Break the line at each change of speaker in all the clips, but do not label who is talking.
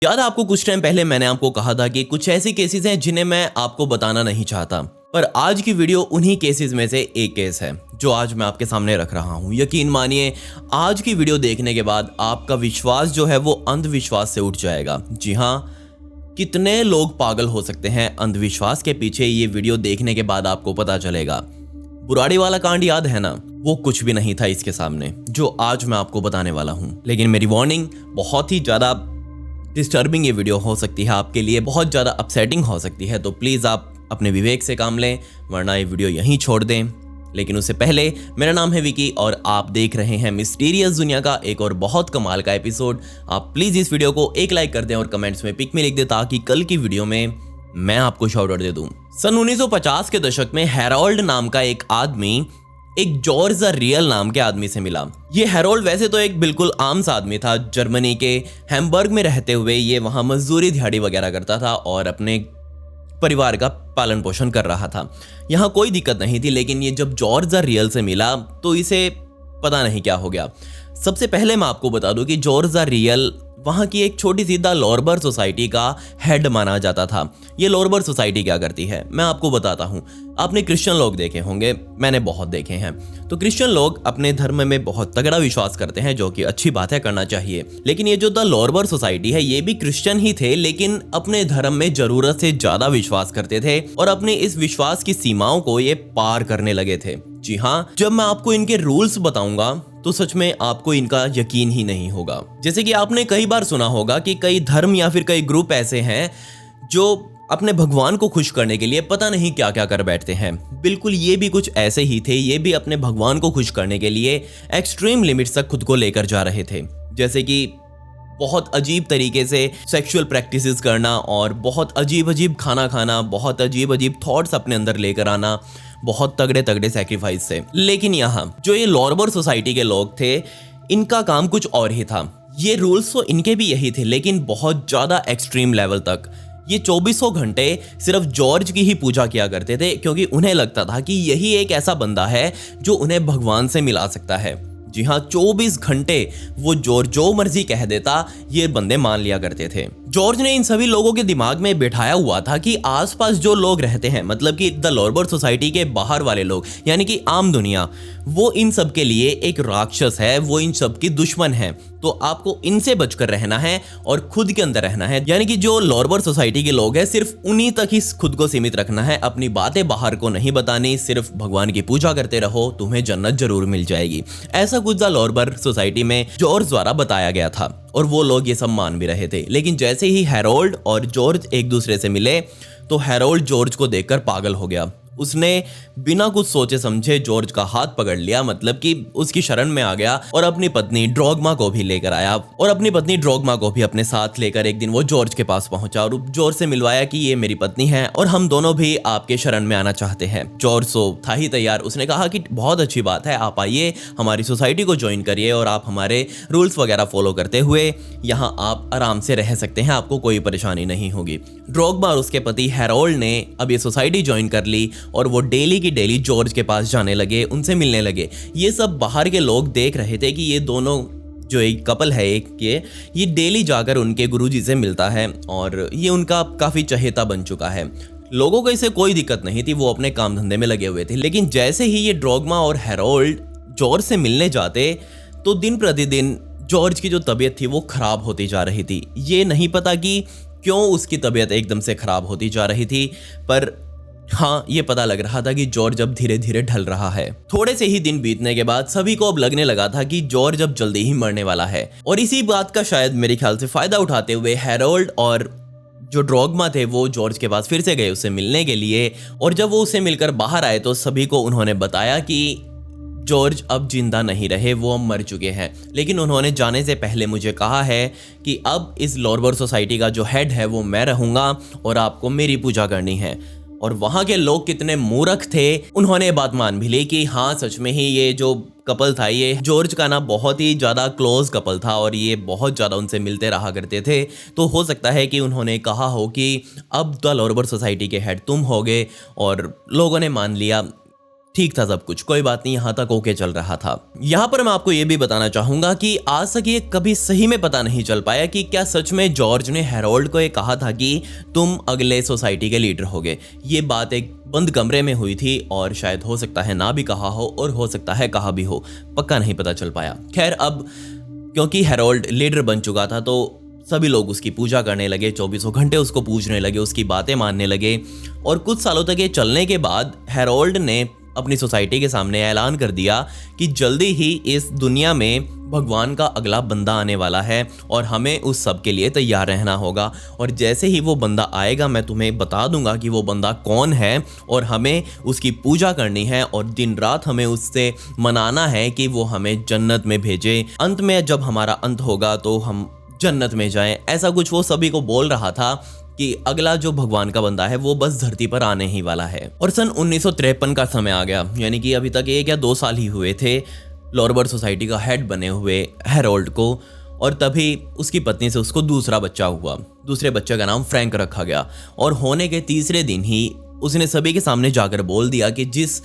याद है आपको कुछ टाइम पहले मैंने आपको कहा था कि कुछ ऐसे केसेस हैं जिन्हें मैं आपको बताना नहीं चाहता, पर आज की वीडियो उन्हीं केसेस में से एक केस है जो आज मैं आपके सामने रख रहा हूं। यकीन मानिए, आज की वीडियो देखने के बाद आपका विश्वास जो है वो अंधविश्वास से उठ जाएगा। जी हाँ, कितने लोग पागल हो सकते हैं अंधविश्वास के पीछे, ये वीडियो देखने के बाद आपको पता चलेगा। बुराड़ी वाला कांड याद है ना? वो कुछ भी नहीं था इसके सामने जो आज मैं आपको बताने वाला हूं। लेकिन मेरी वार्निंग, बहुत ही ज्यादा डिस्टर्बिंग ये वीडियो हो सकती है आपके लिए, बहुत ज़्यादा अपसेटिंग हो सकती है, तो प्लीज़ आप अपने विवेक से काम लें, वरना ये वीडियो यहीं छोड़ दें। लेकिन उससे पहले, मेरा नाम है विकी और आप देख रहे हैं मिस्टीरियस दुनिया का एक और बहुत कमाल का एपिसोड। आप प्लीज़ इस वीडियो को एक लाइक कर दें और कमेंट्स में पिक में लिख दें ताकि कल की वीडियो में मैं आपको शाउट आउट दे दूँ। सन 1950 के दशक में हैरोल्ड नाम का एक आदमी एक जॉर्ज द रियल नाम के आदमी से मिला। ये हैरोल्ड वैसे तो एक बिल्कुल आम सा आदमी था। जर्मनी के हैम्बर्ग में रहते हुए ये वहाँ मजदूरी दिहाड़ी वगैरह करता था और अपने परिवार का पालन पोषण कर रहा था। यहाँ कोई दिक्कत नहीं थी, लेकिन ये जब जॉर्ज द रियल से मिला तो इसे पता नहीं क्या हो गया। सबसे पहले मैं आपको बता दूं कि जॉर्ज द रियल वहाँ की एक छोटी सी द लॉर्बर सोसाइटी का हेड माना जाता था। ये लॉर्बर सोसाइटी क्या करती है मैं आपको बताता हूँ। आपने क्रिश्चियन लोग देखे होंगे, मैंने बहुत देखे हैं। तो क्रिश्चियन लोग अपने धर्म में बहुत तगड़ा विश्वास करते हैं, जो कि अच्छी बात है, करना चाहिए। लेकिन ये जो द लॉर्बर सोसाइटी है, ये भी क्रिश्चियन ही थे, लेकिन अपने धर्म में जरूरत से ज्यादा विश्वास करते थे और अपने इस विश्वास की सीमाओं को ये पार करने लगे थे। जी हाँ, जब मैं आपको इनके रूल्स बताऊंगा तो सच में आपको इनका यकीन ही नहीं होगा। जैसे कि आपने कई बार सुना होगा कि कई धर्म या फिर कई ग्रुप ऐसे हैं जो अपने भगवान को खुश करने के लिए पता नहीं क्या क्या कर बैठते हैं। बिल्कुल ये भी कुछ ऐसे ही थे। ये भी अपने भगवान को खुश करने के लिए एक्सट्रीम लिमिट्स तक खुद को लेकर जा रहे थे, जैसे कि बहुत अजीब तरीके से सेक्सुअल प्रैक्टिसेस करना और बहुत अजीब अजीब खाना खाना, बहुत अजीब अजीब थॉट्स अपने अंदर लेकर आना, बहुत तगड़े तगड़े सैक्रिफाइस से। लेकिन यहाँ जो ये लॉर्बर सोसाइटी के लोग थे, इनका काम कुछ और ही था। ये रूल्स तो इनके भी यही थे, लेकिन बहुत ज़्यादा एक्सट्रीम लेवल तक। ये 2400 घंटे सिर्फ जॉर्ज की ही पूजा किया करते थे, क्योंकि उन्हें लगता था कि यही एक ऐसा बंदा है जो उन्हें भगवान से मिला सकता है। जी हाँ, 24 घंटे वो जॉर्ज जो मर्जी कह देता, ये बंदे मान लिया करते थे। जॉर्ज ने इन सभी लोगों के दिमाग में बिठाया हुआ था कि आसपास जो लोग रहते हैं, मतलब कि द लॉर्बर सोसाइटी के बाहर वाले लोग, यानी कि आम दुनिया, वो इन सब के लिए एक राक्षस है, वो इन सब की दुश्मन है। तो आपको इनसे बचकर रहना है और खुद के अंदर रहना है। यानी कि जो लॉर्बर सोसाइटी के लोग हैं, सिर्फ उन्हीं तक ही खुद को सीमित रखना है, अपनी बातें बाहर को नहीं बतानी, सिर्फ भगवान की पूजा करते रहो, तुम्हें जन्नत जरूर मिल जाएगी। ऐसा कुछ द लॉर्बर सोसाइटी में जॉर्ज द्वारा बताया गया था और वो लोग ये सब मान भी रहे थे। लेकिन जैसे ही हैरोल्ड और जॉर्ज एक दूसरे से मिले तो हैरोल्ड जॉर्ज को देखकर पागल हो गया। उसने बिना कुछ सोचे समझे जॉर्ज का हाथ पकड़ लिया, मतलब कि उसकी शरण में आ गया और अपनी पत्नी ड्रोगमा को भी लेकर आया और अपनी पत्नी ड्रोगमा को भी अपने साथ लेकर एक दिन वो जॉर्ज के पास पहुंचा और जॉर्ज से मिलवाया कि ये मेरी पत्नी है और हम दोनों भी आपके शरण में आना चाहते हैं। जॉर्ज तो था ही तैयार। उसने कहा कि बहुत अच्छी बात है, आप आइए, हमारी सोसाइटी को ज्वाइन करिए और आप हमारे रूल्स वगैरह फॉलो करते हुए यहाँ आप आराम से रह सकते हैं, आपको कोई परेशानी नहीं होगी। ड्रोगमा और उसके पति हैरोल्ड ने अब ये सोसाइटी ज्वाइन कर ली और वो डेली की डेली जॉर्ज के पास जाने लगे, उनसे मिलने लगे। ये सब बाहर के लोग देख रहे थे कि ये दोनों जो एक कपल है, ये डेली जाकर उनके गुरुजी से मिलता है और ये उनका काफ़ी चहेता बन चुका है। लोगों को इसे कोई दिक्कत नहीं थी, वो अपने काम धंधे में लगे हुए थे। लेकिन जैसे ही ये ड्रोगमा और हैरोल्ड जॉर्ज से मिलने जाते तो दिन प्रतिदिन जॉर्ज की जो तबीयत थी वो खराब होती जा रही थी। ये नहीं पता कि क्यों उसकी तबीयत एकदम से खराब होती जा रही थी, पर हाँ, ये पता लग रहा था कि जॉर्ज अब धीरे धीरे ढल रहा है। थोड़े से ही दिन बीतने के बाद सभी को अब लगने लगा था कि जॉर्ज अब जल्दी ही मरने वाला है। और इसी बात का शायद मेरे ख्याल से फायदा उठाते हुए हैरोल्ड और जो ड्रोगमा थे वो जॉर्ज के पास फिर से गए उससे मिलने के लिए। और जब वो उससे मिलकर बाहर आए तो सभी को उन्होंने बताया कि जॉर्ज अब जिंदा नहीं रहे, वो अब मर चुके हैं। लेकिन उन्होंने जाने से पहले मुझे कहा है कि अब इस लॉर्बर सोसाइटी का जो हेड है वो मैं रहूँगा और आपको मेरी पूजा करनी है। और वहाँ के लोग कितने मूर्ख थे, उन्होंने ये बात मान भी ली कि हाँ, सच में ही ये जो कपल था, ये जॉर्ज का ना बहुत ही ज़्यादा क्लोज कपल था और ये बहुत ज़्यादा उनसे मिलते रहा करते थे। तो हो सकता है कि उन्होंने कहा हो कि अब द लॉर्बर सोसाइटी के हेड तुम होगे, और लोगों ने मान लिया। ठीक था सब कुछ, कोई बात नहीं, यहाँ तक ओके चल रहा था। यहाँ पर मैं आपको ये भी बताना चाहूंगा कि आज तक ये कभी सही में पता नहीं चल पाया कि क्या सच में जॉर्ज ने हैरोल्ड को ये कहा था कि तुम अगले सोसाइटी के लीडर होगे। ये बात एक बंद कमरे में हुई थी और शायद हो सकता है ना भी कहा हो और हो सकता है कहा भी हो, पक्का नहीं पता चल पाया। खैर, अब क्योंकि हैरोल्ड लीडर बन चुका था तो सभी लोग उसकी पूजा करने लगे, 24 घंटे उसको पूजने लगे, उसकी बातें मानने लगे। और कुछ सालों तक ये चलने के बाद हैरोल्ड ने अपनी सोसाइटी के सामने ऐलान कर दिया कि जल्दी ही इस दुनिया में भगवान का अगला बंदा आने वाला है और हमें उस सब के लिए तैयार रहना होगा। और जैसे ही वो बंदा आएगा मैं तुम्हें बता दूंगा कि वो बंदा कौन है और हमें उसकी पूजा करनी है और दिन रात हमें उससे मनाना है कि वो हमें जन्नत में भेजे। अंत में जब हमारा अंत होगा तो हम जन्नत में जाएं। ऐसा कुछ वो सभी को बोल रहा था कि अगला जो भगवान का बंदा है वो बस धरती पर आने ही वाला है। और सन 1953 का समय आ गया, यानी कि अभी तक 1 या 2 साल ही हुए थे लॉरबर सोसाइटी का हेड बने हुए हैरोल्ड को। और तभी उसकी पत्नी से उसको दूसरा बच्चा हुआ। दूसरे बच्चे का नाम फ्रैंक रखा गया और होने के तीसरे दिन ही उसने सभी के सामने जाकर बोल दिया कि जिस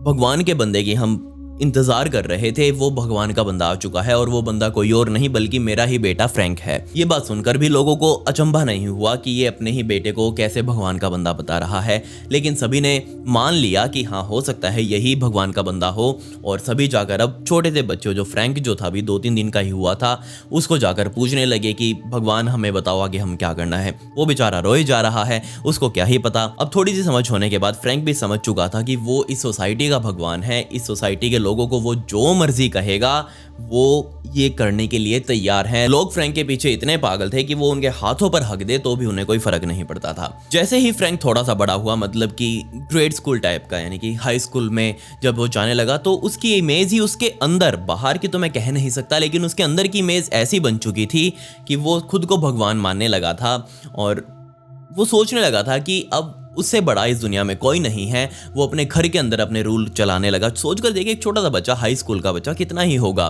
भगवान के बंदे की हम इंतजार कर रहे थे वो भगवान का बंदा आ चुका है और वो बंदा कोई और नहीं बल्कि मेरा ही बेटा फ्रैंक है। ये बात सुनकर भी लोगों को अचंभा नहीं हुआ कि ये अपने ही बेटे को कैसे भगवान का बंदा बता रहा है, लेकिन सभी ने मान लिया कि हाँ, हो सकता है यही भगवान का बंदा हो। और सभी जाकर अब छोटे से बच्चों, जो फ्रैंक जो था अभी 2-3 दिन का ही हुआ था, उसको जाकर पूछने लगे कि भगवान हमें बताओ आगे हम क्या करना है। वो बेचारा रोए जा रहा है, उसको क्या ही पता। अब थोड़ी सी समझ होने के बाद फ्रैंक भी समझ चुका था कि वो इस सोसाइटी का भगवान है। इस सोसाइटी के लोगों को वो जो मर्जी कहेगा वो ये करने के लिए तैयार हैं। लोग फ्रैंक के पीछे इतने पागल थे कि वो उनके हाथों पर हक दे तो भी उन्हें कोई फर्क नहीं पड़ता था। जैसे ही फ्रैंक थोड़ा सा बड़ा हुआ, मतलब कि ग्रेड स्कूल टाइप का, यानी कि हाई स्कूल में जब वो जाने लगा, तो उसकी इमेज ही उसके अंदर, बाहर की तो मैं कह नहीं सकता, लेकिन उसके अंदर की इमेज ऐसी बन चुकी थी कि वो खुद को भगवान मानने लगा था। और वो सोचने लगा था कि अब उससे बड़ा इस दुनिया में कोई नहीं है। वो अपने घर के अंदर अपने रूल चलाने लगा। सोचकर देखिए, एक छोटा सा बच्चा, हाई स्कूल का बच्चा, कितना ही होगा,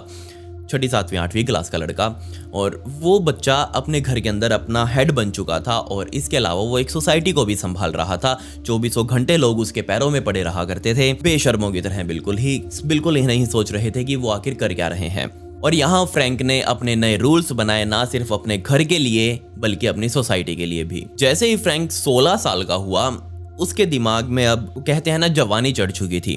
6ठी 7वीं 8वीं क्लास का लड़का, और वो बच्चा अपने घर के अंदर अपना हेड बन चुका था। और इसके अलावा वो एक सोसाइटी को भी संभाल रहा था। 24 घंटे लोग उसके पैरों में पड़े रहा करते थे, बेशर्मों की तरह। बिल्कुल ही नहीं सोच रहे थे कि वो आखिर कर क्या रहे हैं। और यहाँ फ्रैंक ने अपने नए रूल्स बनाए, ना सिर्फ अपने घर के लिए बल्कि अपनी सोसाइटी के लिए भी। जैसे ही फ्रैंक 16 साल का हुआ, उसके दिमाग में, अब कहते हैं ना, जवानी चढ़ चुकी थी।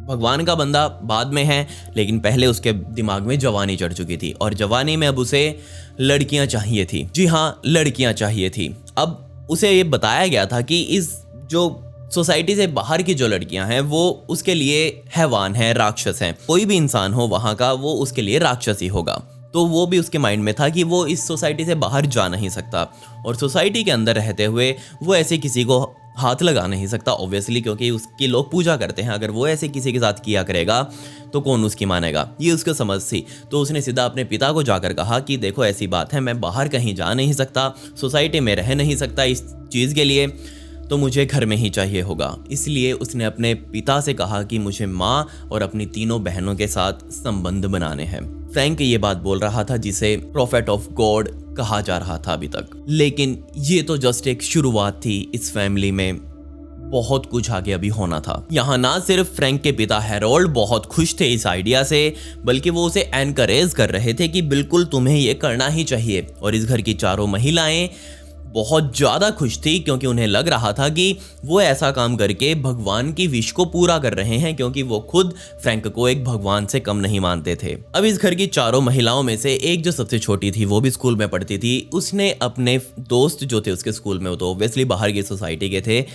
भगवान का बंदा बाद में है, लेकिन पहले उसके दिमाग में जवानी चढ़ चुकी थी। और जवानी में अब उसे लड़कियां चाहिए थी। जी हाँ, लड़कियां चाहिए थी। अब उसे ये बताया गया था कि इस जो सोसाइटी से बाहर की जो लड़कियां हैं वो उसके लिए हैवान हैं, राक्षस हैं। कोई भी इंसान हो वहां का, वो उसके लिए राक्षस ही होगा। तो वो भी उसके माइंड में था कि वो इस सोसाइटी से बाहर जा नहीं सकता और सोसाइटी के अंदर रहते हुए वो ऐसे किसी को हाथ लगा नहीं सकता, ऑब्वियसली, क्योंकि उसकी लोग पूजा करते हैं। अगर वो ऐसे किसी के साथ किया करेगा तो कौन उसकी मानेगा, ये उसको समझ थी। तो उसने सीधा अपने पिता को जाकर कहा कि देखो, ऐसी बात है, मैं बाहर कहीं जा नहीं सकता, सोसाइटी में रह नहीं सकता इस चीज़ के लिए, तो मुझे घर में ही चाहिए होगा। इसलिए उसने अपने पिता से कहा कि मुझे माँ और अपनी तीनों बहनों के साथ संबंध बनाने हैं। फ्रैंक ये बात बोल रहा था जिसे प्रॉफेट ऑफ गॉड कहा जा रहा था अभी तक। लेकिन ये तो जस्ट एक शुरुआत थी। इस फैमिली में बहुत कुछ आगे अभी होना था। यहाँ ना सिर्फ फ्रैंक के पिता हैरोल्ड बहुत खुश थे इस आइडिया से, बल्कि वो उसे एनकरेज कर रहे थे कि बिल्कुल तुम्हें ये करना ही चाहिए। और इस घर की चारों महिलाएं बहुत ज़्यादा खुश थी, क्योंकि उन्हें लग रहा था कि वो ऐसा काम करके भगवान की विश को पूरा कर रहे हैं, क्योंकि वो खुद फ्रैंक को एक भगवान से कम नहीं मानते थे। अब इस घर की चारों महिलाओं में से एक जो सबसे छोटी थी, वो भी स्कूल में पढ़ती थी, उसने अपने दोस्त जो थे उसके स्कूल में, वो तो ऑब्वियसली बाहर की सोसाइटी के थे,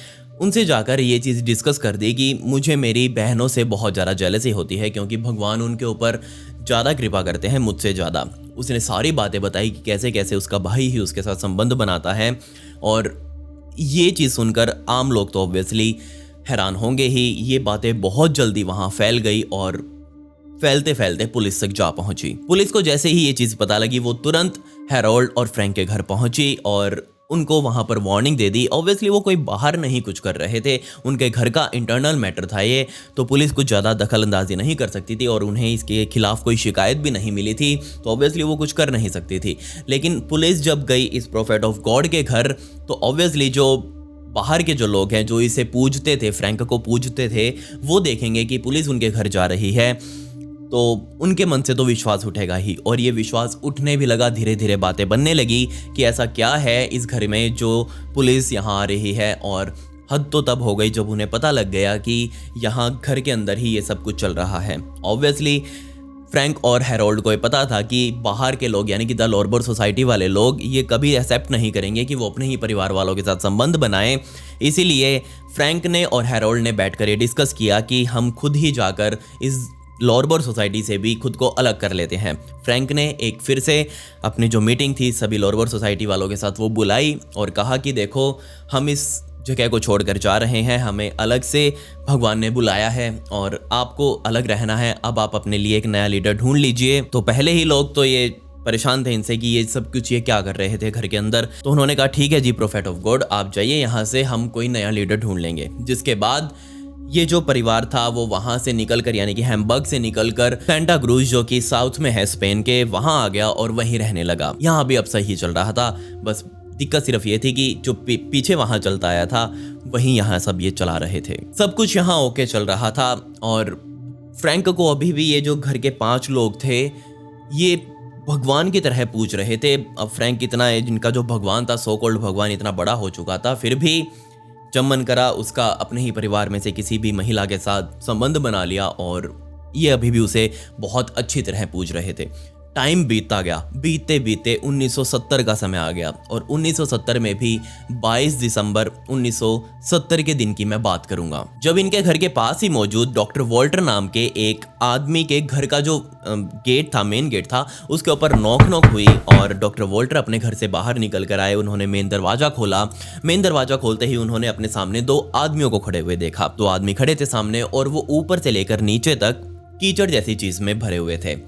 उनसे जाकर ये चीज़ डिस्कस कर दी कि मुझे मेरी बहनों से बहुत ज़्यादा जेलसी होती है, क्योंकि भगवान उनके ऊपर ज़्यादा कृपा करते हैं मुझसे ज़्यादा। उसने सारी बातें बताई कि कैसे कैसे उसका भाई ही उसके साथ संबंध बनाता है। और ये चीज़ सुनकर आम लोग तो ऑब्वियसली हैरान होंगे ही। ये बातें बहुत जल्दी वहाँ फैल गई और फैलते फैलते पुलिस तक जा पहुंची। पुलिस को जैसे ही ये चीज़ पता लगी, वो तुरंत हैरोल्ड और फ्रैंक के घर पहुंची और उनको वहां पर वार्निंग दे दी। ऑब्वियसली वो कोई बाहर नहीं कुछ कर रहे थे, उनके घर का इंटरनल मैटर था ये, तो पुलिस कुछ ज़्यादा दखल अंदाजी नहीं कर सकती थी और उन्हें इसके खिलाफ कोई शिकायत भी नहीं मिली थी, तो ऑब्वियसली वो कुछ कर नहीं सकती थी। लेकिन पुलिस जब गई इस प्रॉफेट ऑफ गॉड के घर, तो ऑब्वियसली जो बाहर के जो लोग हैं जो इसे पूजते थे, फ्रैंक को पूजते थे, वो देखेंगे कि पुलिस उनके घर जा रही है तो उनके मन से तो विश्वास उठेगा ही। और ये विश्वास उठने भी लगा, धीरे धीरे बातें बनने लगी कि ऐसा क्या है इस घर में जो पुलिस यहाँ आ रही है। और हद तो तब हो गई जब उन्हें पता लग गया कि यहाँ घर के अंदर ही ये सब कुछ चल रहा है। ऑब्वियसली फ्रैंक और हैरोल्ड को ये पता था कि बाहर के लोग यानी कि द लॉर्बर सोसाइटी वाले लोग ये कभी एक्सेप्ट नहीं करेंगे कि वो अपने ही परिवार वालों के साथ संबंध बनाएं। इसीलिए फ्रैंक ने और हैरोल्ड ने बैठकर ये डिस्कस किया कि हम खुद ही जाकर इस लॉर्बर सोसाइटी से भी खुद को अलग कर लेते हैं। फ्रैंक ने एक फिर से अपनी जो मीटिंग थी सभी लॉर्बर सोसाइटी वालों के साथ वो बुलाई और कहा कि देखो, हम इस जगह को छोड़कर जा रहे हैं, हमें अलग से भगवान ने बुलाया है और आपको अलग रहना है। अब आप अपने लिए एक नया लीडर ढूंढ लीजिए। तो पहले ही लोग तो ये परेशान थे इनसे कि ये सब कुछ ये क्या कर रहे थे घर के अंदर। तो उन्होंने कहा ठीक है जी प्रोफेट ऑफ गॉड, आप जाइए यहाँ से, हम कोई नया लीडर ढूंढ लेंगे। जिसके बाद ये जो परिवार था वो वहां से निकलकर यानी कि हैम्बर्ग से निकलकर सेंटा क्रूज जो कि साउथ में है स्पेन के, वहां आ गया और वहीं रहने लगा। यहाँ भी अब सही चल रहा था, बस दिक्कत सिर्फ ये थी कि जो पीछे वहां चलता आया था वहीं यहाँ सब ये चला रहे थे। सब कुछ यहाँ ओके चल रहा था और फ्रैंक को अभी भी ये जो घर के 5 लोग थे ये भगवान की तरह पूछ रहे थे। अब फ्रैंक इतना जिनका जो भगवान था, सो कॉल्ड भगवान, इतना बड़ा हो चुका था, फिर भी जब मन करा उसका अपने ही परिवार में से किसी भी महिला के साथ संबंध बना लिया और ये अभी भी उसे बहुत अच्छी तरह पूज रहे थे। टाइम बीतता गया, बीतते बीतते 1970 का समय आ गया और 1970 में भी 22 दिसंबर 1970 के दिन की मैं बात करूंगा, जब इनके घर के पास ही मौजूद डॉक्टर वॉल्टर नाम के एक आदमी के घर का जो गेट था, मेन गेट था, उसके ऊपर नॉक नॉक हुई और डॉक्टर वॉल्टर अपने घर से बाहर निकल कर आए। उन्होंने मेन दरवाजा खोला। मेन दरवाजा खोलते ही उन्होंने अपने सामने 2 आदमियों को खड़े हुए देखा। 2 आदमी खड़े थे सामने और वो ऊपर से लेकर नीचे तक कीचड़ जैसी चीज में भरे हुए थे।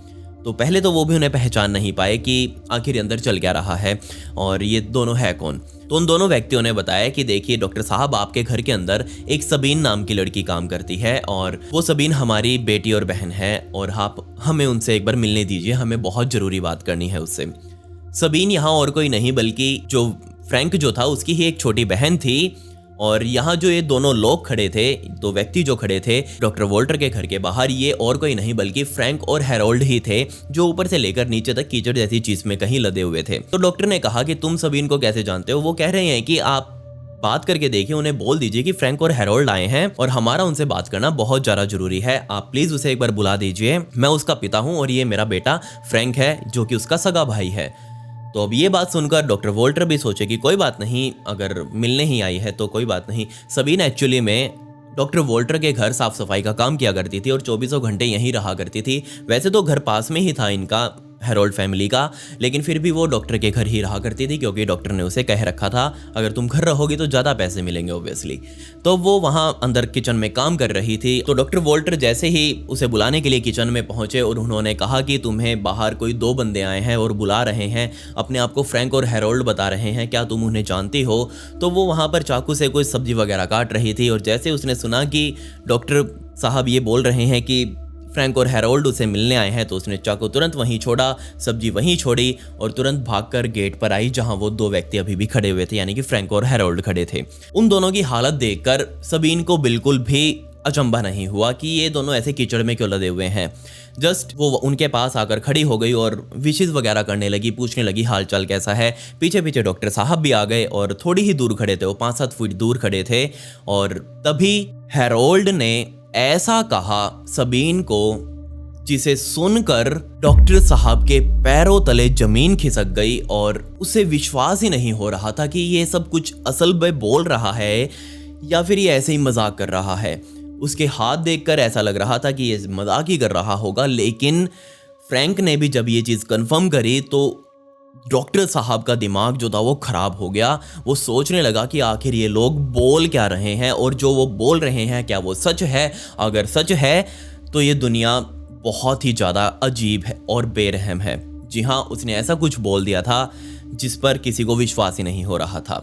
तो पहले तो वो भी उन्हें पहचान नहीं पाए कि आखिर अंदर चल क्या रहा है और ये दोनों है कौन। तो उन दोनों व्यक्तियों ने बताया कि देखिए डॉक्टर साहब, आपके घर के अंदर एक सबीन नाम की लड़की काम करती है और वो सबीन हमारी बेटी और बहन है और आप हमें उनसे एक बार मिलने दीजिए, हमें बहुत ज़रूरी बात करनी है उससे। सबीन यहाँ और कोई नहीं बल्कि जो फ्रैंक जो था उसकी ही एक छोटी बहन थी। और यहाँ जो ये दोनों लोग खड़े थे, 2 व्यक्ति जो खड़े थे डॉक्टर वॉल्टर के घर के बाहर, ये और कोई नहीं बल्कि फ्रैंक और हैरोल्ड ही थे, जो ऊपर से लेकर नीचे तक कीचड़ जैसी चीज में कहीं लदे हुए थे। तो डॉक्टर ने कहा कि तुम सभी इनको कैसे जानते हो? वो कह रहे हैं कि आप बात करके देखिए, उन्हें बोल दीजिए कि फ्रैंक और हैरोल्ड आए हैं और हमारा उनसे बात करना बहुत ज़्यादा जरूरी है। आप प्लीज उसे एक बार बुला दीजिए। मैं उसका पिता हूँ और ये मेरा बेटा फ्रैंक है जो कि उसका सगा भाई है। तो अब ये बात सुनकर डॉक्टर वॉल्टर भी सोचे कि कोई बात नहीं, अगर मिलने ही आई है तो कोई बात नहीं। सबीन एक्चुअली में डॉक्टर वॉल्टर के घर साफ सफाई का काम किया करती थी और 24 घंटे यहीं रहा करती थी। वैसे तो घर पास में ही था इनका, हैरोल्ड फैमिली का, लेकिन फिर भी वो डॉक्टर के घर ही रहा करती थी क्योंकि डॉक्टर ने उसे कह रखा था अगर तुम घर रहोगी तो ज़्यादा पैसे मिलेंगे ऑब्वियसली। तो वो वहाँ अंदर किचन में काम कर रही थी। तो डॉक्टर वॉल्टर जैसे ही उसे बुलाने के लिए किचन में पहुंचे और उन्होंने कहा कि तुम्हें बाहर कोई 2 बंदे आए हैं और बुला रहे हैं, अपने आप को फ्रैंक और हैरोल्ड बता रहे हैं, क्या तुम उन्हें जानती हो? तो वो वहाँ पर चाकू से कोई सब्जी वगैरह काट रही थी और जैसे उसने सुना कि डॉक्टर साहब ये बोल रहे हैं कि फ्रैंक और हैरोल्ड उसे मिलने आए हैं, तो उसने चाकू तुरंत वहीं छोड़ा, सब्जी वहीं छोड़ी और तुरंत भागकर गेट पर आई जहां वो 2 व्यक्ति अभी भी खड़े हुए थे, यानी कि फ्रैंक और हैरोल्ड खड़े थे। उन दोनों की हालत देखकर सबीन को बिल्कुल भी अचंभा नहीं हुआ कि ये दोनों ऐसे कीचड़ में क्यों लदे हुए हैं। जस्ट वो उनके पास आकर खड़ी हो गई और विशेष वगैरह करने लगी, पूछने लगी हाल चाल कैसा है। पीछे पीछे डॉक्टर साहब भी आ गए और थोड़ी ही दूर खड़े थे, वो 5-7 फुट दूर खड़े थे। और तभी हैरोल्ड ने ऐसा कहा सबीन को जिसे सुनकर डॉक्टर साहब के पैरों तले जमीन खिसक गई और उसे विश्वास ही नहीं हो रहा था कि ये सब कुछ असल में बोल रहा है या फिर ये ऐसे ही मजाक कर रहा है। उसके हाथ देखकर ऐसा लग रहा था कि ये मजाक ही कर रहा होगा, लेकिन फ्रैंक ने भी जब ये चीज़ कंफर्म करी तो डॉक्टर साहब का दिमाग जो था वो खराब हो गया। वो सोचने लगा कि आखिर ये लोग बोल क्या रहे हैं और जो वो बोल रहे हैं क्या वो सच है? अगर सच है तो ये दुनिया बहुत ही ज़्यादा अजीब है और बेरहम है। जी हाँ, उसने ऐसा कुछ बोल दिया था जिस पर किसी को विश्वास ही नहीं हो रहा था।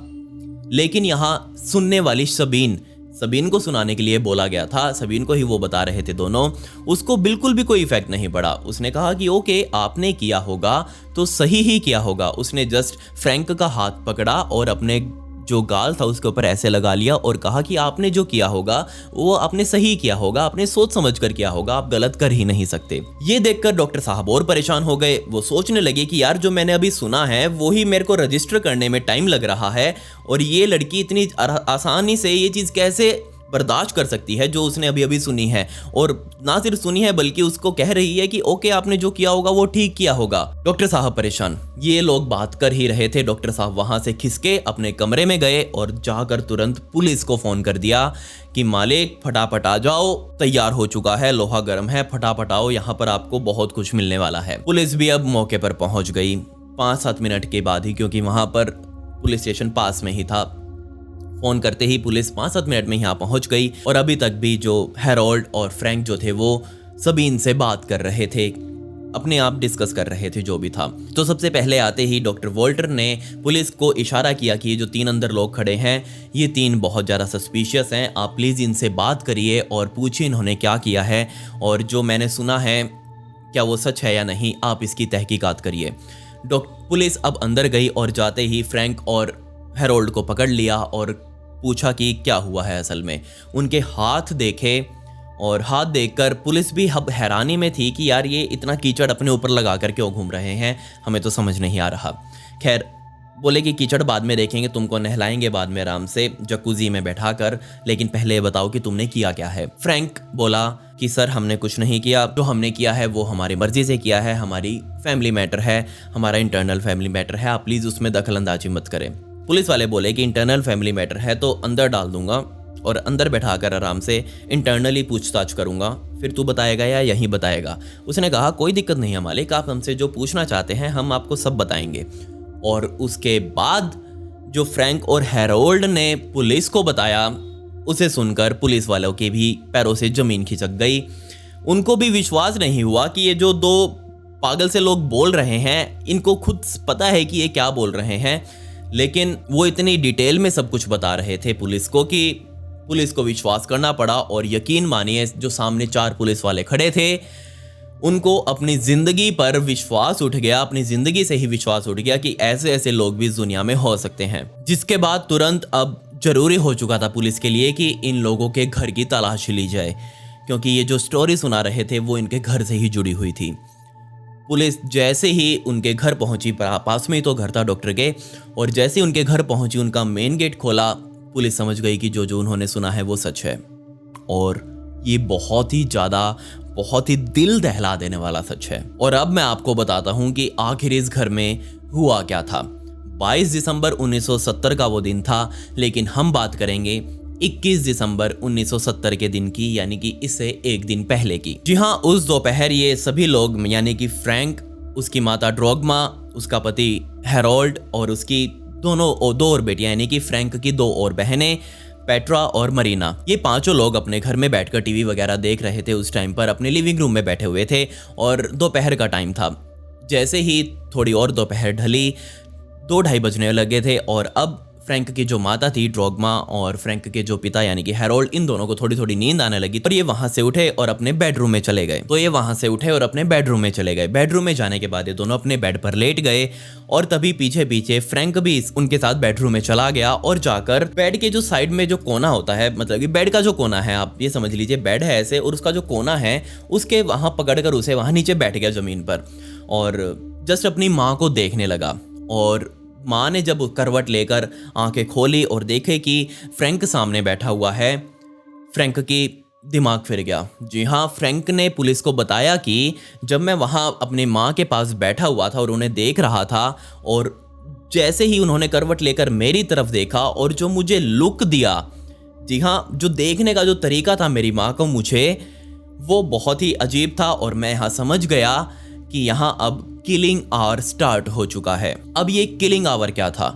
लेकिन यहाँ सुनने वाली सबीन को सुनाने के लिए बोला गया था, सबीन को ही वो बता रहे थे दोनों, उसको बिल्कुल भी कोई इफेक्ट नहीं पड़ा। उसने कहा कि ओके, आपने किया होगा तो सही ही किया होगा। उसने जस्ट फ्रैंक का हाथ पकड़ा और अपने जो गाल था उसके ऊपर ऐसे लगा लिया और कहा कि आपने जो किया होगा वो आपने सही किया होगा, आपने सोच समझ कर किया होगा, आप गलत कर ही नहीं सकते। ये देखकर डॉक्टर साहब और परेशान हो गए। वो सोचने लगे कि यार जो मैंने अभी सुना है वो ही मेरे को रजिस्टर करने में टाइम लग रहा है और ये लड़की इतनी आसानी से ये चीज़ कैसे बर्दाश्त कर सकती है जो उसने अभी अभी सुनी है, और ना सिर्फ सुनी है बल्कि उसको कह रही है कि ओके आपने जो किया होगा वो ठीक किया होगा। डॉक्टर साहब परेशान। ये लोग बात कर ही रहे थे, डॉक्टर साहब वहां से खिसके अपने कमरे में गए और जाकर तुरंत पुलिस को फोन कर दिया कि मालिक फटाफट आ जाओ, तैयार हो चुका है, लोहा गर्म है, फटाफट आओ, यहाँ पर आपको बहुत कुछ मिलने वाला है। पुलिस भी अब मौके पर पहुंच गई 5-7 मिनट के बाद ही, क्योंकि वहां पर पुलिस स्टेशन पास में ही था। फोन करते ही पुलिस 5-7 मिनट में यहाँ पहुंच गई और अभी तक भी जो हैरोल्ड और फ्रैंक जो थे वो सभी इनसे बात कर रहे थे, अपने आप डिस्कस कर रहे थे जो भी था। तो सबसे पहले आते ही डॉक्टर वॉल्टर ने पुलिस को इशारा किया कि ये जो 3 अंदर लोग खड़े हैं ये 3 बहुत ज़्यादा सस्पिशियस हैं, आप प्लीज़ इनसे बात करिए और पूछिए इन्होंने क्या किया है और जो मैंने सुना है क्या वो सच है या नहीं, आप इसकी तहकीकात करिए। पुलिस अब अंदर गई और जाते ही फ्रैंक और हैरोल्ड को पकड़ लिया और पूछा कि क्या हुआ है असल में। उनके हाथ देखे और हाथ देखकर पुलिस भी अब हैरानी में थी कि यार ये इतना कीचड़ अपने ऊपर लगा कर क्यों घूम रहे हैं, हमें तो समझ नहीं आ रहा। खैर बोले कि कीचड़ बाद में देखेंगे, तुमको नहलाएंगे बाद में आराम से जकूजी में बैठा कर, लेकिन पहले ये बताओ कि तुमने किया क्या है। फ्रैंक बोला कि सर हमने कुछ नहीं किया, जो हमने किया है वो हमारी मर्जी से किया है, हमारी फैमिली मैटर है, हमारा इंटरनल फैमिली मैटर है, आप प्लीज़ उसमें दखल अंदाजी मत करें। पुलिस वाले बोले कि इंटरनल फैमिली मैटर है तो अंदर डाल दूंगा और अंदर बैठाकर आराम से इंटरनली पूछताछ करूंगा, फिर तू बताएगा या यहीं बताएगा। उसने कहा कोई दिक्कत नहीं है मालिक, आप हमसे जो पूछना चाहते हैं हम आपको सब बताएंगे। और उसके बाद जो फ्रैंक और हैरोल्ड ने पुलिस को बताया उसे सुनकर पुलिस वालों के भी पैरों से जमीन खिसक गई। उनको भी विश्वास नहीं हुआ कि ये जो 2 पागल से लोग बोल रहे हैं, इनको खुद पता है कि ये क्या बोल रहे हैं, लेकिन वो इतनी डिटेल में सब कुछ बता रहे थे पुलिस को कि पुलिस को विश्वास करना पड़ा। और यकीन मानिए जो सामने 4 पुलिस वाले खड़े थे उनको अपनी ज़िंदगी पर विश्वास उठ गया, अपनी ज़िंदगी से ही विश्वास उठ गया कि ऐसे ऐसे लोग भी इस दुनिया में हो सकते हैं। जिसके बाद तुरंत अब जरूरी हो चुका था पुलिस के लिए कि इन लोगों के घर की तलाश ली जाए, क्योंकि ये जो स्टोरी सुना रहे थे वो इनके घर से ही जुड़ी हुई थी। पुलिस जैसे ही उनके घर पहुंची, पास में ही तो घर था डॉक्टर के, और जैसे ही उनके घर पहुंची उनका मेन गेट खोला, पुलिस समझ गई कि जो उन्होंने सुना है वो सच है। और ये बहुत ही दिल दहला देने वाला सच है। और अब मैं आपको बताता हूं कि आखिर इस घर में हुआ क्या था। 22 दिसंबर 1970 का वो दिन था, लेकिन हम बात करेंगे 21 दिसंबर 1970 के दिन की, यानी कि इससे एक दिन पहले की। जी हाँ, उस दोपहर ये सभी लोग यानी कि फ्रैंक, उसकी माता ड्रोगमा, उसका पति हैरोल्ड और उसकी 2 और बेटियां यानी कि फ्रैंक की 2 और बहनें पेट्रा और मरीना, ये 5 लोग अपने घर में बैठकर टीवी वगैरह देख रहे थे। उस टाइम पर अपने लिविंग रूम में बैठे हुए थे और दोपहर का टाइम था। जैसे ही थोड़ी और दोपहर ढली, 2-2:30 बजने लगे थे और अब फ्रैंक की जो माता थी ड्रोगमा और फ्रैंक के जो पिता यानी कि हैरोल्ड, इन दोनों को थोड़ी थोड़ी नींद आने लगी और ये वहां से उठे और अपने बेडरूम में चले गए। बेडरूम में जाने के बाद ये दोनों अपने बेड पर लेट गए और तभी पीछे पीछे फ्रैंक भी उनके साथ बेडरूम में चला गया और जाकर बेड के जो साइड में जो कोना होता है, मतलब कि बेड का जो कोना है, आप ये समझ लीजिए बेड है ऐसे और उसका जो कोना है उसके वहां पकड़कर उसे वहां नीचे बैठ गया जमीन पर और जस्ट अपनी माँ को देखने लगा। और माँ ने जब करवट लेकर आंखें खोली और देखे कि फ्रैंक सामने बैठा हुआ है, फ्रैंक की दिमाग फिर गया। जी हाँ, फ्रैंक ने पुलिस को बताया कि जब मैं वहाँ अपनी माँ के पास बैठा हुआ था और उन्हें देख रहा था और जैसे ही उन्होंने करवट लेकर मेरी तरफ देखा और जो मुझे लुक दिया, जी हाँ, जो देखने का जो तरीका था मेरी माँ को मुझे, वो बहुत ही अजीब था और मैं यहाँ समझ गया कि यहाँ अब किलिंग आवर स्टार्ट हो चुका है। अब ये किलिंग आवर क्या था,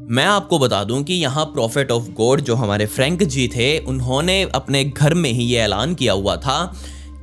मैं आपको बता दूं कि यहाँ प्रॉफिट ऑफ गॉड जो हमारे फ्रैंक जी थे, उन्होंने अपने घर में ही ये ऐलान किया हुआ था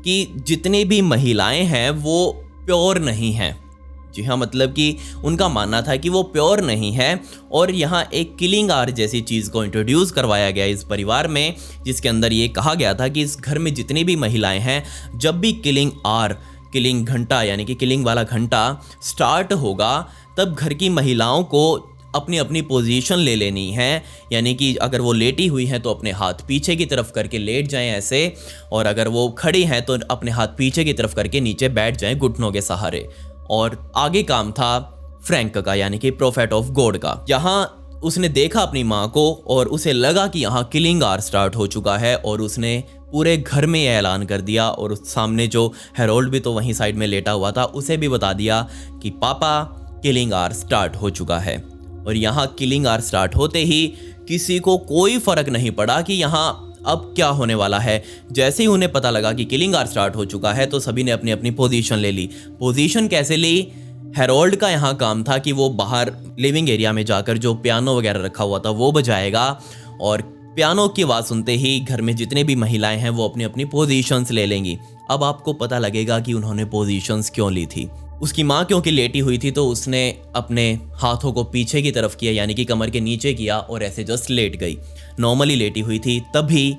कि जितनी भी महिलाएं हैं वो प्योर नहीं हैं। जी हाँ, मतलब कि उनका मानना था कि वो प्योर नहीं है और यहाँ एक किलिंग आवर जैसी चीज़ को इंट्रोड्यूस करवाया गया इस परिवार में, जिसके अंदर ये कहा गया था कि इस घर में जितनी भी महिलाएं हैं, जब भी किलिंग आवर, किलिंग घंटा यानी कि किलिंग वाला घंटा स्टार्ट होगा, तब घर की महिलाओं को अपनी अपनी पोजीशन ले लेनी है, यानी कि अगर वो लेटी हुई हैं तो अपने हाथ पीछे की तरफ करके लेट जाएं ऐसे, और अगर वो खड़ी हैं तो अपने हाथ पीछे की तरफ करके नीचे बैठ जाएं घुटनों के सहारे। और आगे काम था फ्रैंक का, यानी कि प्रोफेट ऑफ गॉड का। यहाँ उसने देखा अपनी माँ को और उसे लगा कि यहाँ किलिंग आवर स्टार्ट हो चुका है, और उसने पूरे घर में यह ऐलान कर दिया, और सामने जो हेरोल्ड भी तो वहीं साइड में लेटा हुआ था उसे भी बता दिया कि पापा किलिंग आवर स्टार्ट हो चुका है। और यहाँ किलिंग आवर स्टार्ट होते ही किसी को कोई फर्क नहीं पड़ा कि यहाँ अब क्या होने वाला है। जैसे ही उन्हें पता लगा कि किलिंग आवर स्टार्ट हो चुका है तो सभी ने अपनी अपनी पोजीशन ले ली। पोजीशन कैसे ली? हेरोल्ड का यहाँ काम था कि वो बाहर लिविंग एरिया में जाकर जो पियानो वगैरह रखा हुआ था वो बजाएगा, और पियानो की आवाज़ सुनते ही घर में जितने भी महिलाएं हैं वो अपनी अपनी पोजीशंस ले लेंगी। अब आपको पता लगेगा कि उन्होंने पोजीशंस क्यों ली थी। उसकी माँ क्योंकि लेटी हुई थी तो उसने अपने हाथों को पीछे की तरफ किया, यानी कि कमर के नीचे किया, और ऐसे जस्ट लेट गई। नॉर्मली लेटी हुई थी। तभी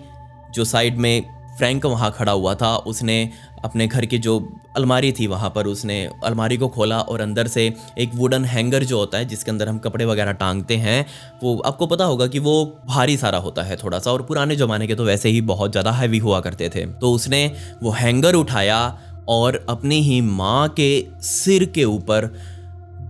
जो साइड में फ्रैंक वहाँ खड़ा हुआ था उसने अपने घर की जो अलमारी थी वहाँ पर उसने अलमारी को खोला, और अंदर से एक वुडन हैंगर जो होता है जिसके अंदर हम कपड़े वगैरह टांगते हैं, वो आपको पता होगा कि वो भारी सारा होता है थोड़ा सा, और पुराने ज़माने के तो वैसे ही बहुत ज़्यादा हैवी हुआ करते थे। तो उसने वो हैंगर उठाया और अपनी ही माँ के सिर के ऊपर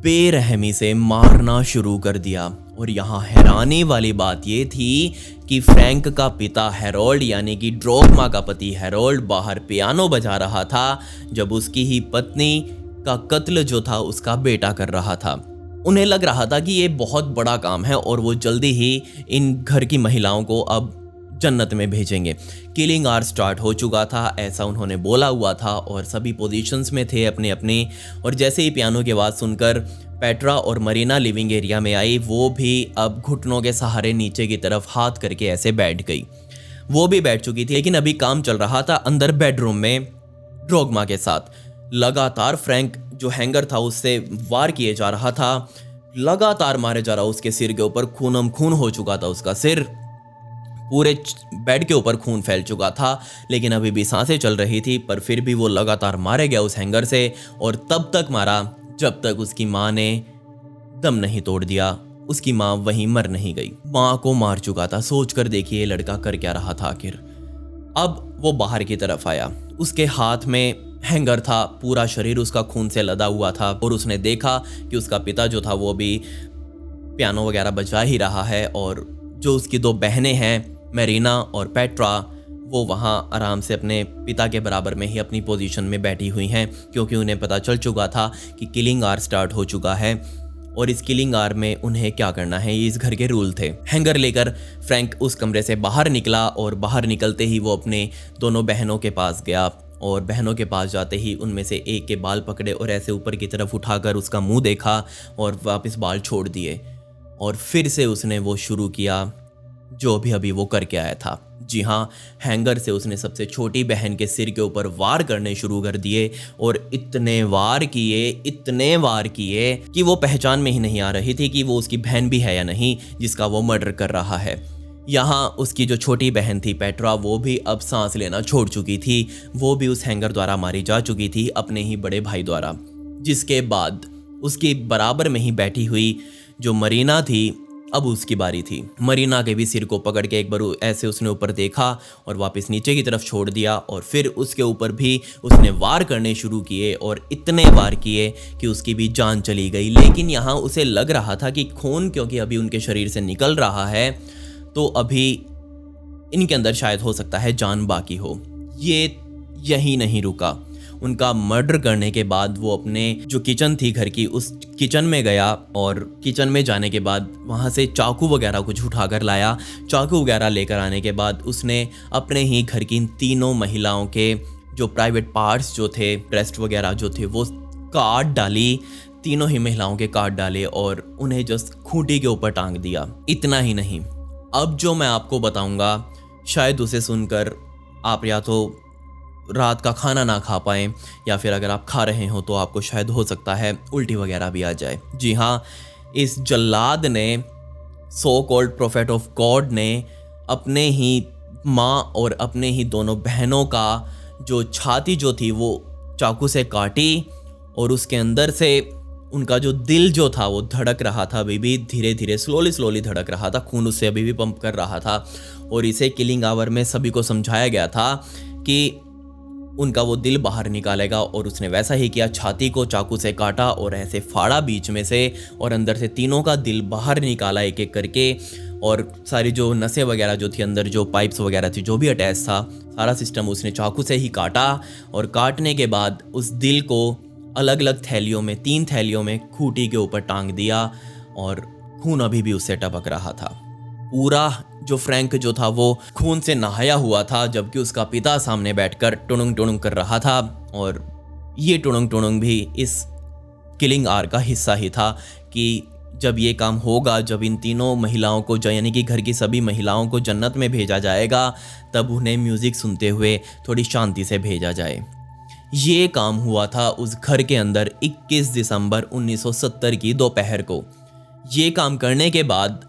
बेरहमी से मारना शुरू कर दिया। और यहाँ हैरानी वाली बात ये थी कि फ्रैंक का पिता हेरोल्ड, यानी कि ड्रोगमा का पति हेरोल्ड, बाहर पियानो बजा रहा था जब उसकी ही पत्नी का कत्ल जो था उसका बेटा कर रहा था। उन्हें लग रहा था कि ये बहुत बड़ा काम है और वो जल्दी ही इन घर की महिलाओं को अब जन्नत में भेजेंगे। किलिंग आवर स्टार्ट हो चुका था, ऐसा उन्होंने बोला हुआ था, और सभी पोजीशंस में थे अपने अपने। और जैसे ही पियानो की आवाज़ सुनकर पेट्रा और मरीना लिविंग एरिया में आई, वो भी अब घुटनों के सहारे नीचे की तरफ हाथ करके ऐसे बैठ गई। वो भी बैठ चुकी थी, लेकिन अभी काम चल रहा था अंदर बेडरूम में ड्रोगमा के साथ। लगातार फ्रैंक जो हैंगर था उससे वार किए जा रहा था, लगातार मारे जा रहा। उसके सिर के ऊपर खूनम खून हो चुका था, उसका सिर, पूरे बेड के ऊपर खून फैल चुका था, लेकिन अभी भी सांसें चल रही थी। पर फिर भी वो लगातार मारे गया उस हैंगर से, और तब तक मारा जब तक उसकी माँ ने दम नहीं तोड़ दिया। उसकी माँ वहीं मर नहीं गई, माँ को मार चुका था। सोच कर देखिए लड़का कर क्या रहा था आखिर। अब वो बाहर की तरफ आया, उसके हाथ में हैंगर था, पूरा शरीर उसका खून से लदा हुआ था, और उसने देखा कि उसका पिता जो था वो भी पियानो वगैरह बजा ही रहा है, और जो उसकी दो बहनें हैं मरीना और पेट्रा, वो वहाँ आराम से अपने पिता के बराबर में ही अपनी पोजीशन में बैठी हुई हैं, क्योंकि उन्हें पता चल चुका था कि किलिंग आवर स्टार्ट हो चुका है, और इस किलिंग आवर में उन्हें क्या करना है ये इस घर के रूल थे। हैंगर लेकर फ्रैंक उस कमरे से बाहर निकला, और बाहर निकलते ही वो अपने दोनों बहनों के पास गया, और बहनों के पास जाते ही उनमें से एक के बाल पकड़े और ऐसे ऊपर की तरफ उठाकर उसका मुंह देखा और वापस बाल छोड़ दिए, और फिर से उसने वो शुरू किया जो भी अभी वो करके आया था। जी हाँ, हैंगर से उसने सबसे छोटी बहन के सिर के ऊपर वार करने शुरू कर दिए, और इतने वार किए कि वो पहचान में ही नहीं आ रही थी कि वो उसकी बहन भी है या नहीं जिसका वो मर्डर कर रहा है। यहाँ उसकी जो छोटी बहन थी पेट्रा, वो भी अब सांस लेना छोड़ चुकी थी। वो भी उस हैंगर द्वारा मारी जा चुकी थी, अपने ही बड़े भाई द्वारा। जिसके बाद उसकी बराबर में ही बैठी हुई जो मरीना थी, अब उसकी बारी थी। मरीना के भी सिर को पकड़ के एक बार ऐसे उसने ऊपर देखा और वापस नीचे की तरफ छोड़ दिया, और फिर उसके ऊपर भी उसने वार करने शुरू किए, और इतने वार किए कि उसकी भी जान चली गई। लेकिन यहाँ उसे लग रहा था कि खून क्योंकि अभी उनके शरीर से निकल रहा है, तो अभी इनके अंदर शायद हो सकता है जान बाकी हो। ये यही नहीं रुका, उनका मर्डर करने के बाद वो अपने जो किचन थी घर की, उस किचन में गया, और किचन में जाने के बाद वहाँ से चाकू वगैरह कुछ उठाकर लाया। चाकू वगैरह लेकर आने के बाद उसने अपने ही घर की इन तीनों महिलाओं के जो प्राइवेट पार्ट्स जो थे, ब्रेस्ट वगैरह जो थे, वो काट डाली। तीनों ही महिलाओं के काट डाले और उन्हें जस्ट खूंटी के ऊपर टांग दिया। इतना ही नहीं, अब जो मैं आपको बताऊंगा शायद उसे सुनकर आप या तो रात का खाना ना खा पाएं, या फिर अगर आप खा रहे हो तो आपको शायद हो सकता है उल्टी वगैरह भी आ जाए। जी हाँ, इस जल्लाद ने, so called prophet of God ने, अपने ही माँ और अपने ही दोनों बहनों का जो छाती जो थी वो चाकू से काटी, और उसके अंदर से उनका जो दिल जो था वो धड़क रहा था, अभी भी धीरे धीरे स्लोली धड़क रहा था, खून उससे अभी भी पंप कर रहा था। और इसे किलिंग आवर में सभी को समझाया गया था कि उनका वो दिल बाहर निकालेगा, और उसने वैसा ही किया। छाती को चाकू से काटा और ऐसे फाड़ा बीच में से, और अंदर से तीनों का दिल बाहर निकाला एक एक करके, और सारी जो नसें वगैरह जो थी अंदर, जो पाइप्स वगैरह थी, जो भी अटैच था, सारा सिस्टम उसने चाकू से ही काटा। और काटने के बाद उस दिल को अलग अलग थैलियों में, 3 थैलियों में खूंटी के ऊपर टांग दिया, और खून अभी भी उससे टपक रहा था। पूरा जो फ्रैंक जो था वो खून से नहाया हुआ था, जबकि उसका पिता सामने बैठकर टुनुंग टुनुंग कर रहा था। और ये टुनुंग टुनुंग भी इस किलिंग आर का हिस्सा ही था कि जब ये काम होगा, जब इन तीनों महिलाओं को, यानी कि घर की सभी महिलाओं को जन्नत में भेजा जाएगा, तब उन्हें म्यूज़िक सुनते हुए थोड़ी शांति से भेजा जाए। ये काम हुआ था उस घर के अंदर 21 दिसंबर 1970 की दोपहर को। ये काम करने के बाद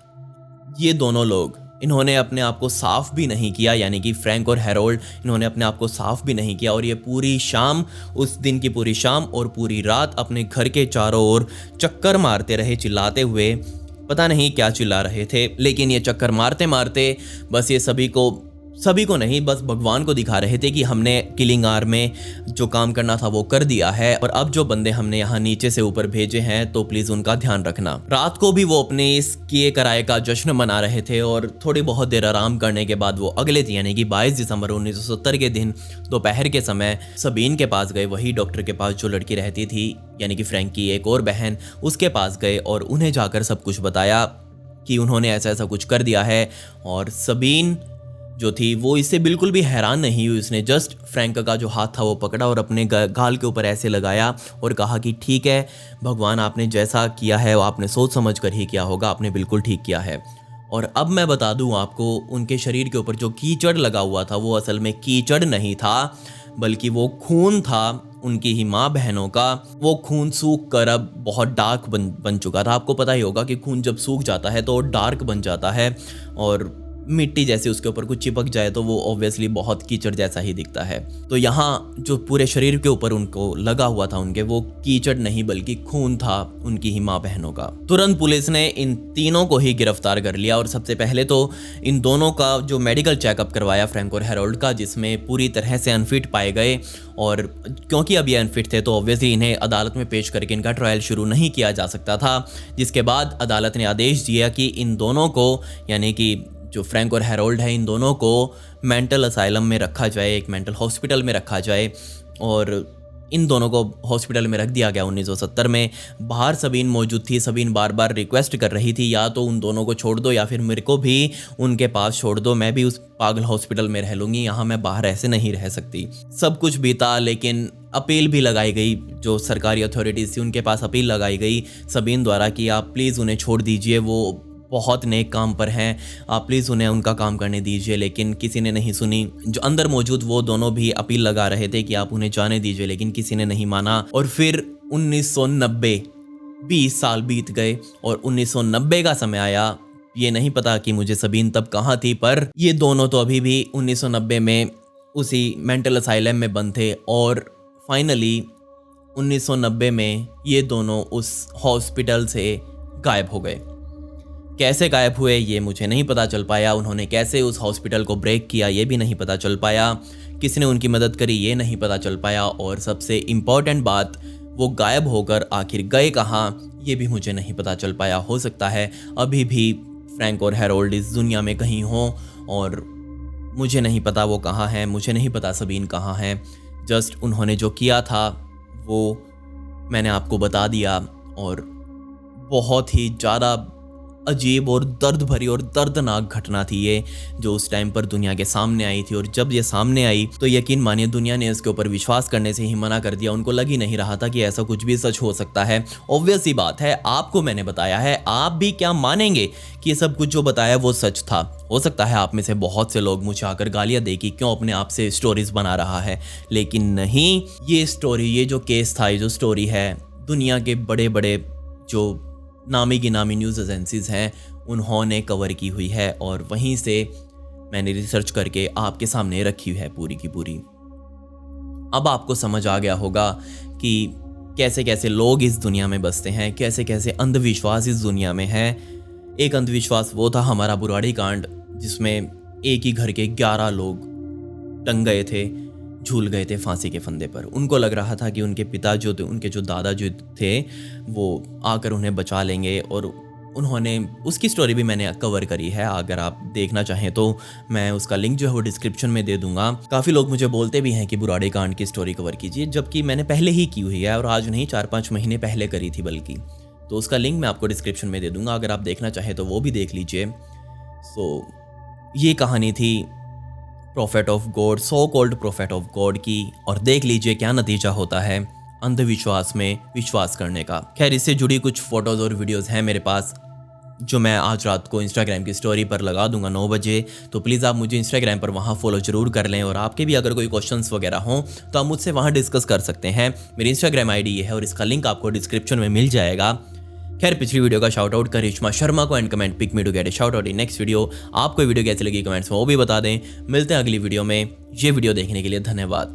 ये दोनों लोग, इन्होंने अपने आप को साफ भी नहीं किया, यानी कि फ्रैंक और हैरोल्ड, इन्होंने अपने आप को साफ भी नहीं किया। और ये पूरी शाम, उस दिन की पूरी शाम और पूरी रात अपने घर के चारों ओर चक्कर मारते रहे, चिल्लाते हुए। पता नहीं क्या चिल्ला रहे थे, लेकिन ये चक्कर मारते मारते बस ये सभी को नहीं, बस भगवान को दिखा रहे थे कि हमने किलिंग आर में जो काम करना था वो कर दिया है, और अब जो बंदे हमने यहाँ नीचे से ऊपर भेजे हैं तो प्लीज़ उनका ध्यान रखना। रात को भी वो अपने इस किए कराए का जश्न मना रहे थे, और थोड़ी बहुत देर आराम करने के बाद वो अगले दिन, यानी कि 22 दिसंबर 1970 के दिन दोपहर के समय सबीन के पास गए, वही डॉक्टर के पास जो लड़की रहती थी, यानी कि फ्रैंक की एक और बहन, उसके पास गए और उन्हें जाकर सब कुछ बताया कि उन्होंने ऐसा ऐसा कुछ कर दिया है। और सबीन जो थी वो इससे बिल्कुल भी हैरान नहीं हुई। उसने जस्ट फ्रैंक का जो हाथ था वो पकड़ा और अपने गाल के ऊपर ऐसे लगाया और कहा कि ठीक है भगवान, आपने जैसा किया है वो आपने सोच समझ कर ही किया होगा, आपने बिल्कुल ठीक किया है। और अब मैं बता दूं आपको, उनके शरीर के ऊपर जो कीचड़ लगा हुआ था वो असल में कीचड़ नहीं था, बल्कि वो खून था उनकी ही माँ बहनों का। वो खून सूख कर अब बहुत डार्क बन चुका था। आपको पता ही होगा कि खून जब सूख जाता है तो डार्क बन जाता है, और मिट्टी जैसे उसके ऊपर कुछ चिपक जाए तो वो ऑब्वियसली बहुत कीचड़ जैसा ही दिखता है। तो यहाँ जो पूरे शरीर के ऊपर उनको लगा हुआ था उनके, वो कीचड़ नहीं बल्कि खून था उनकी ही माँ बहनों का। तुरंत पुलिस ने इन तीनों को ही गिरफ्तार कर लिया, और सबसे पहले तो इन दोनों का जो मेडिकल चेकअप करवाया, फ्रैंक और हैरोल्ड का, जिसमें पूरी तरह से अनफिट पाए गए। और क्योंकि अब ये अनफिट थे तो ऑब्वियसली इन्हें अदालत में पेश करके इनका ट्रायल शुरू नहीं किया जा सकता था, जिसके बाद अदालत ने आदेश दिया कि इन दोनों को, यानी कि जो फ्रैंक और हैरोल्ड है, इन दोनों को मेंटल असाइलम में रखा जाए, एक मेंटल हॉस्पिटल में रखा जाए। और इन दोनों को हॉस्पिटल में रख दिया गया 1970 में। बाहर सबीन मौजूद थी। सबीन बार बार रिक्वेस्ट कर रही थी, या तो उन दोनों को छोड़ दो या फिर मेरे को भी उनके पास छोड़ दो, मैं भी उस पागल हॉस्पिटल में रह लूँगी, यहाँ मैं बाहर ऐसे नहीं रह सकती। सब कुछ बीता, लेकिन अपील भी लगाई गई, जो सरकारी अथॉरिटीज़ थी उनके पास अपील लगाई गई सबीन द्वारा कि आप प्लीज़ उन्हें छोड़ दीजिए, वो बहुत नेक काम पर हैं, आप प्लीज़ उन्हें उनका काम करने दीजिए। लेकिन किसी ने नहीं सुनी। जो अंदर मौजूद वो दोनों भी अपील लगा रहे थे कि आप उन्हें जाने दीजिए, लेकिन किसी ने नहीं माना। और फिर 1990, 20 साल बीत गए और 1990 का समय आया। ये नहीं पता कि मुझे सबीन तब कहाँ थी, पर ये दोनों तो अभी भी 1990 में उसी मेंटल असाइलम में बंद थे। और फाइनली 1990 में ये दोनों उस हॉस्पिटल से गायब हो गए। कैसे गायब हुए ये मुझे नहीं पता चल पाया, उन्होंने कैसे उस हॉस्पिटल को ब्रेक किया ये भी नहीं पता चल पाया, किसने उनकी मदद करी ये नहीं पता चल पाया, और सबसे इम्पॉर्टेंट बात, वो गायब होकर आखिर गए कहाँ ये भी मुझे नहीं पता चल पाया। हो सकता है अभी भी फ्रैंक और हैरोल्ड इस दुनिया में कहीं हों, और मुझे नहीं पता वो कहाँ हैं, मुझे नहीं पता सबीन कहाँ हैं। जस्ट उन्होंने जो किया था वो मैंने आपको बता दिया, और बहुत ही ज़्यादा अजीब और दर्द भरी और दर्दनाक घटना थी ये, जो उस टाइम पर दुनिया के सामने आई थी। और जब ये सामने आई तो यकीन मानिए दुनिया ने इसके ऊपर विश्वास करने से ही मना कर दिया। उनको लग ही नहीं रहा था कि ऐसा कुछ भी सच हो सकता है। ऑब्वियस सी बात है, आपको मैंने बताया है, आप भी क्या मानेंगे कि ये सब कुछ जो बताया वो सच था। हो सकता है आप में से बहुत से लोग मुझे आकर गालियाँ दे कि क्यों अपने आप से स्टोरीज बना रहा है, लेकिन नहीं, ये स्टोरी, ये जो केस था, ये जो स्टोरी है, दुनिया के बड़े बड़े जो नामी गिनामी न्यूज़ एजेंसीज हैं उन्होंने कवर की हुई है, और वहीं से मैंने रिसर्च करके आपके सामने रखी है पूरी की पूरी। अब आपको समझ आ गया होगा कि कैसे कैसे लोग इस दुनिया में बसते हैं, कैसे कैसे अंधविश्वास इस दुनिया में है। एक अंधविश्वास वो था हमारा बुराड़ी कांड, जिसमें एक ही घर के 11 लोग टंग गए थे, झूल गए थे फांसी के फंदे पर। उनको लग रहा था कि उनके पिता जो थे, उनके जो दादा जो थे, वो आकर उन्हें बचा लेंगे, और उन्होंने, उसकी स्टोरी भी मैंने कवर करी है। अगर आप देखना चाहें तो मैं उसका लिंक जो है वो डिस्क्रिप्शन में दे दूंगा। काफ़ी लोग मुझे बोलते भी हैं कि बुराड़ी कांड की स्टोरी कवर कीजिए, जबकि मैंने पहले ही की हुई है, और आज नहीं 4-5 महीने पहले करी थी बल्कि। तो उसका लिंक मैं आपको डिस्क्रिप्शन में दे दूंगा, अगर आप देखना चाहें तो वो भी देख लीजिए। सो ये कहानी थी profit of God, so called profit of God की, और देख लीजिए क्या नतीजा होता है अंधविश्वास में विश्वास करने का। खैर, इससे जुड़ी कुछ फोटोज़ और वीडियोज़ हैं मेरे पास, जो मैं आज रात को इंस्टाग्राम की स्टोरी पर लगा दूंगा 9 बजे। तो प्लीज़ आप मुझे इंस्टाग्राम पर वहाँ फॉलो जरूर कर लें, और आपके भी अगर कोई क्वेश्चंस वगैरह हों तो आप मुझसे वहाँ डिस्कस कर सकते हैं। मेरी इंस्टाग्राम आईडी ये है, और इसका लिंक आपको डिस्क्रिप्शन में मिल जाएगा। खैर, पिछली वीडियो का शाउट आउट करिश्मा शर्मा को and comment pick me to get a shout out in next video. आपको वीडियो कैसी लगी कमेंट्स में वो भी बता दें। मिलते हैं अगली वीडियो में। ये वीडियो देखने के लिए धन्यवाद।